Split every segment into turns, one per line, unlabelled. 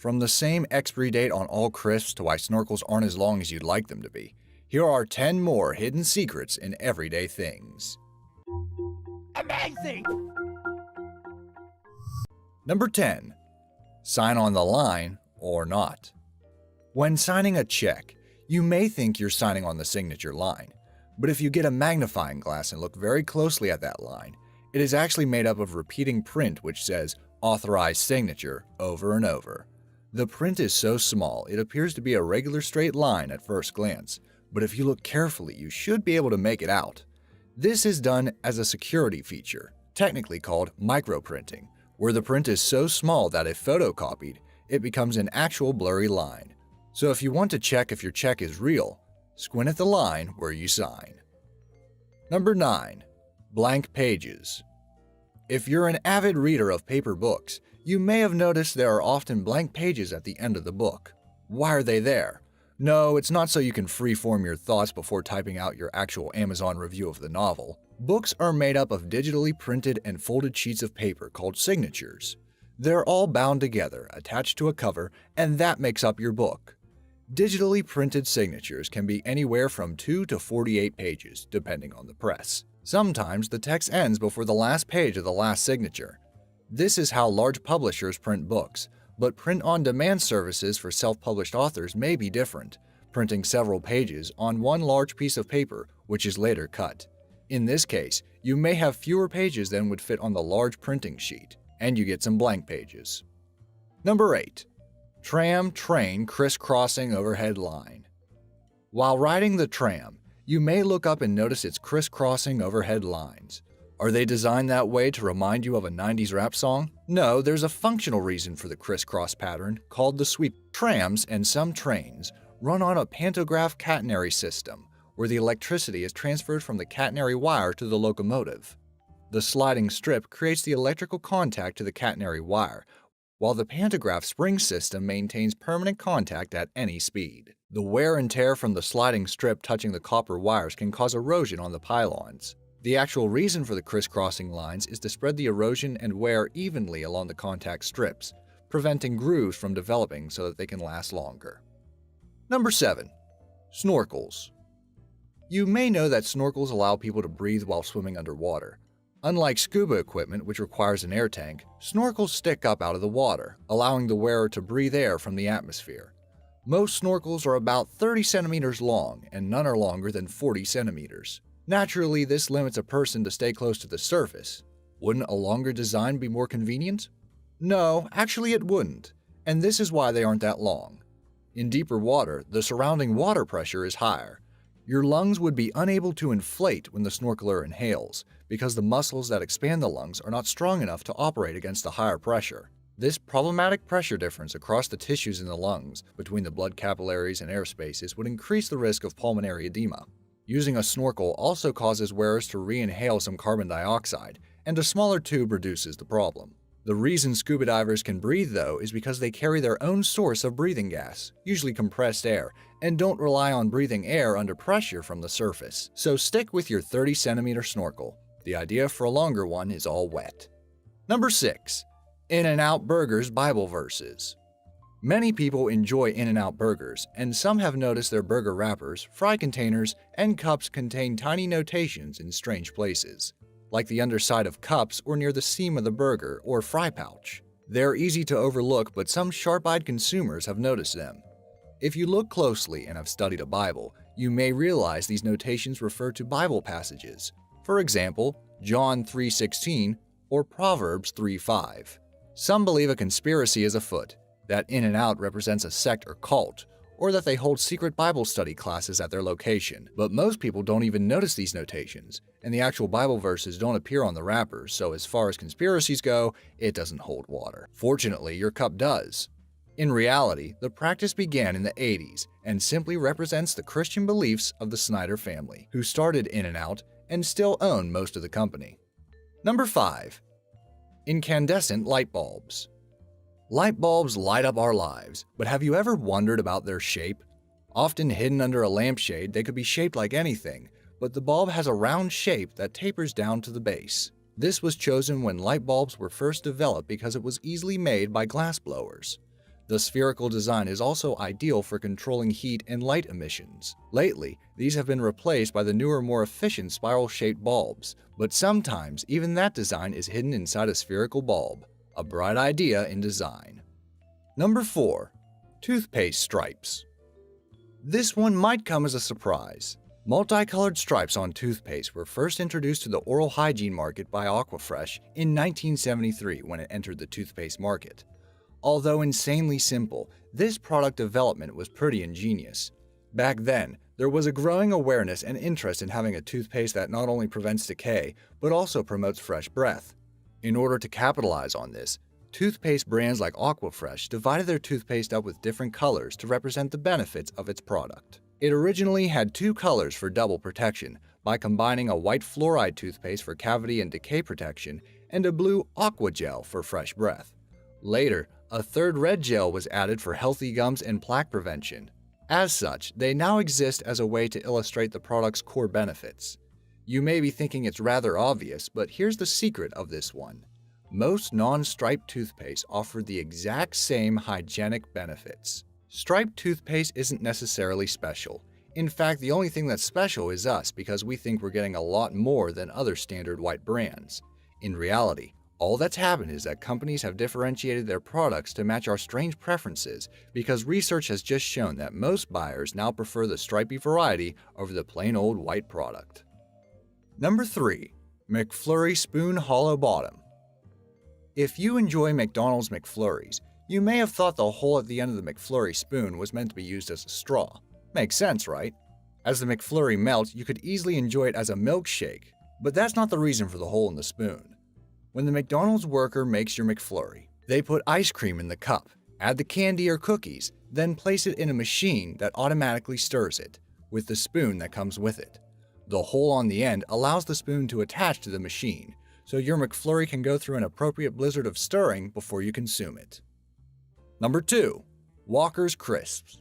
From the same expiry date on all crisps to why snorkels aren't as long as you'd like them to be, here are 10 more hidden secrets in everyday things.
Amazing!
Number 10. Sign on the line or not. When signing a check, you may think you're signing on the signature line, but if you get a magnifying glass and look very closely at that line, it is actually made up of repeating print which says authorized signature over and over. The print is so small it appears to be a regular straight line at first glance, but if you look carefully you should be able to make it out. This is done as a security feature, technically called microprinting, where the print is so small that if photocopied, it becomes an actual blurry line. So if you want to check if your check is real, squint at the line where you sign. Number 9. Blank pages. If you're an avid reader of paper books, you may have noticed there are often blank pages at the end of the book. Why are they there? No, it's not so you can freeform your thoughts before typing out your actual Amazon review of the novel. Books are made up of digitally printed and folded sheets of paper called signatures. They're all bound together, attached to a cover, and that makes up your book. Digitally printed signatures can be anywhere from 2 to 48 pages, depending on the press. Sometimes the text ends before the last page of the last signature. This is how large publishers print books, but print-on-demand services for self-published authors may be different, printing several pages on one large piece of paper, which is later cut. In this case, you may have fewer pages than would fit on the large printing sheet, and you get some blank pages. Number 8. Tram train crisscrossing overhead line. While riding the tram, you may look up and notice its crisscrossing overhead lines. Are they designed that way to remind you of a 90s rap song? No, there's a functional reason for the crisscross pattern called the sweep. Trams and some trains run on a pantograph catenary system, where the electricity is transferred from the catenary wire to the locomotive. The sliding strip creates the electrical contact to the catenary wire, while the pantograph spring system maintains permanent contact at any speed. The wear and tear from the sliding strip touching the copper wires can cause erosion on the pylons. The actual reason for the crisscrossing lines is to spread the erosion and wear evenly along the contact strips, preventing grooves from developing so that they can last longer. Number 7. Snorkels. You may know that snorkels allow people to breathe while swimming underwater. Unlike scuba equipment, which requires an air tank, snorkels stick up out of the water, allowing the wearer to breathe air from the atmosphere. Most snorkels are about 30 centimeters long, and none are longer than 40 centimeters. Naturally, this limits a person to stay close to the surface. Wouldn't a longer design be more convenient? No, actually it wouldn't, and this is why they aren't that long. In deeper water, the surrounding water pressure is higher. Your lungs would be unable to inflate when the snorkeler inhales, because the muscles that expand the lungs are not strong enough to operate against the higher pressure. This problematic pressure difference across the tissues in the lungs, between the blood capillaries and air spaces, would increase the risk of pulmonary edema. Using a snorkel also causes wearers to re-inhale some carbon dioxide, and a smaller tube reduces the problem. The reason scuba divers can breathe, though, is because they carry their own source of breathing gas, usually compressed air, and don't rely on breathing air under pressure from the surface. So stick with your 30-centimeter snorkel. The idea for a longer one is all wet. Number 6. In-N-Out Burgers Bible Verses. Many people enjoy In-N-Out burgers, and some have noticed their burger wrappers, fry containers, and cups contain tiny notations in strange places, like the underside of cups or near the seam of the burger or fry pouch. They're easy to overlook, but some sharp-eyed consumers have noticed them. If you look closely and have studied a Bible, you may realize these notations refer to Bible passages. For example, John 3:16 or Proverbs 3:5. Some believe a conspiracy is afoot, that In-N-Out represents a sect or cult, or that they hold secret Bible study classes at their location. But most people don't even notice these notations, and the actual Bible verses don't appear on the wrappers, so as far as conspiracies go, it doesn't hold water. Fortunately, your cup does. In reality, the practice began in the 80s and simply represents the Christian beliefs of the Snyder family, who started In-N-Out and still own most of the company. Number 5. Incandescent light bulbs. Light bulbs light up our lives, but have you ever wondered about their shape? Often hidden under a lampshade, they could be shaped like anything, but the bulb has a round shape that tapers down to the base. This was chosen when light bulbs were first developed because it was easily made by glass blowers. The spherical design is also ideal for controlling heat and light emissions. Lately, these have been replaced by the newer, more efficient spiral-shaped bulbs, but sometimes even that design is hidden inside a spherical bulb. A bright idea in design. Number 4. Toothpaste Stripes. This one might come as a surprise. Multicolored stripes on toothpaste were first introduced to the oral hygiene market by Aquafresh in 1973 when it entered the toothpaste market. Although insanely simple, this product development was pretty ingenious. Back then, there was a growing awareness and interest in having a toothpaste that not only prevents decay, but also promotes fresh breath. In order to capitalize on this, toothpaste brands like Aquafresh divided their toothpaste up with different colors to represent the benefits of its product. It originally had 2 colors for double protection by combining a white fluoride toothpaste for cavity and decay protection and a blue aqua gel for fresh breath. Later, a third red gel was added for healthy gums and plaque prevention. As such, they now exist as a way to illustrate the product's core benefits. You may be thinking it's rather obvious, but here's the secret of this one. Most non-striped toothpaste offer the exact same hygienic benefits. Striped toothpaste isn't necessarily special. In fact, the only thing that's special is us because we think we're getting a lot more than other standard white brands. In reality, all that's happened is that companies have differentiated their products to match our strange preferences because research has just shown that most buyers now prefer the stripy variety over the plain old white product. Number 3. McFlurry Spoon Hollow Bottom. If you enjoy McDonald's McFlurries, you may have thought the hole at the end of the McFlurry spoon was meant to be used as a straw. Makes sense, right? As the McFlurry melts, you could easily enjoy it as a milkshake, but that's not the reason for the hole in the spoon. When the McDonald's worker makes your McFlurry, they put ice cream in the cup, add the candy or cookies, then place it in a machine that automatically stirs it, with the spoon that comes with it. The hole on the end allows the spoon to attach to the machine, so your McFlurry can go through an appropriate blizzard of stirring before you consume it. Number 2. Walker's Crisps.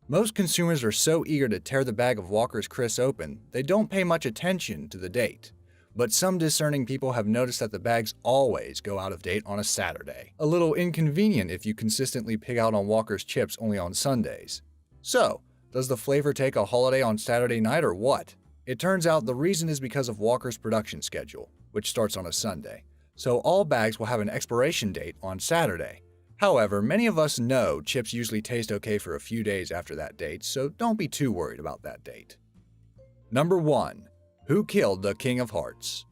Most consumers are so eager to tear the bag of Walker's Crisps open, they don't pay much attention to the date. But some discerning people have noticed that the bags always go out of date on a Saturday. A little inconvenient if you consistently pig out on Walker's chips only on Sundays. So, does the flavor take a holiday on Saturday night or what? It turns out the reason is because of Walker's production schedule, which starts on a Sunday. So all bags will have an expiration date on Saturday. However, many of us know chips usually taste okay for a few days after that date, so don't be too worried about that date. Number 1. Who killed the King of Hearts?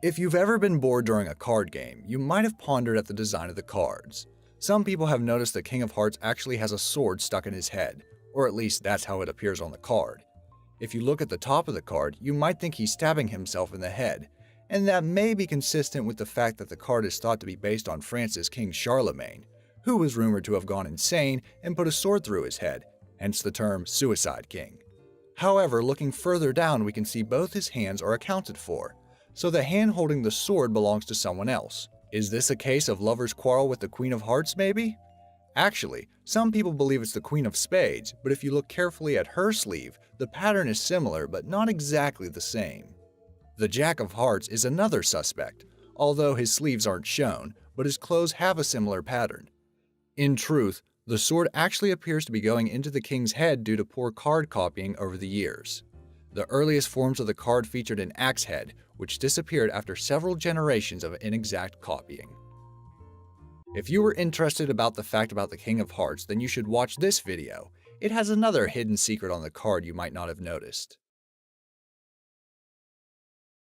If you've ever been bored during a card game, you might have pondered at the design of the cards. Some people have noticed the King of Hearts actually has a sword stuck in his head, or at least that's how it appears on the card. If you look at the top of the card, you might think he's stabbing himself in the head, and that may be consistent with the fact that the card is thought to be based on France's King Charlemagne, who was rumored to have gone insane and put a sword through his head, hence the term Suicide King. However, looking further down, we can see both his hands are accounted for, so the hand holding the sword belongs to someone else. Is this a case of lover's quarrel with the Queen of Hearts, maybe? Actually, some people believe it's the Queen of Spades, but if you look carefully at her sleeve, the pattern is similar but not exactly the same. The Jack of Hearts is another suspect, although his sleeves aren't shown, but his clothes have a similar pattern. In truth, the sword actually appears to be going into the king's head due to poor card copying over the years. The earliest forms of the card featured an axe head, which disappeared after several generations of inexact copying. If you were interested about the fact about the King of Hearts, then you should watch this video. It has another hidden secret on the card you might not have noticed.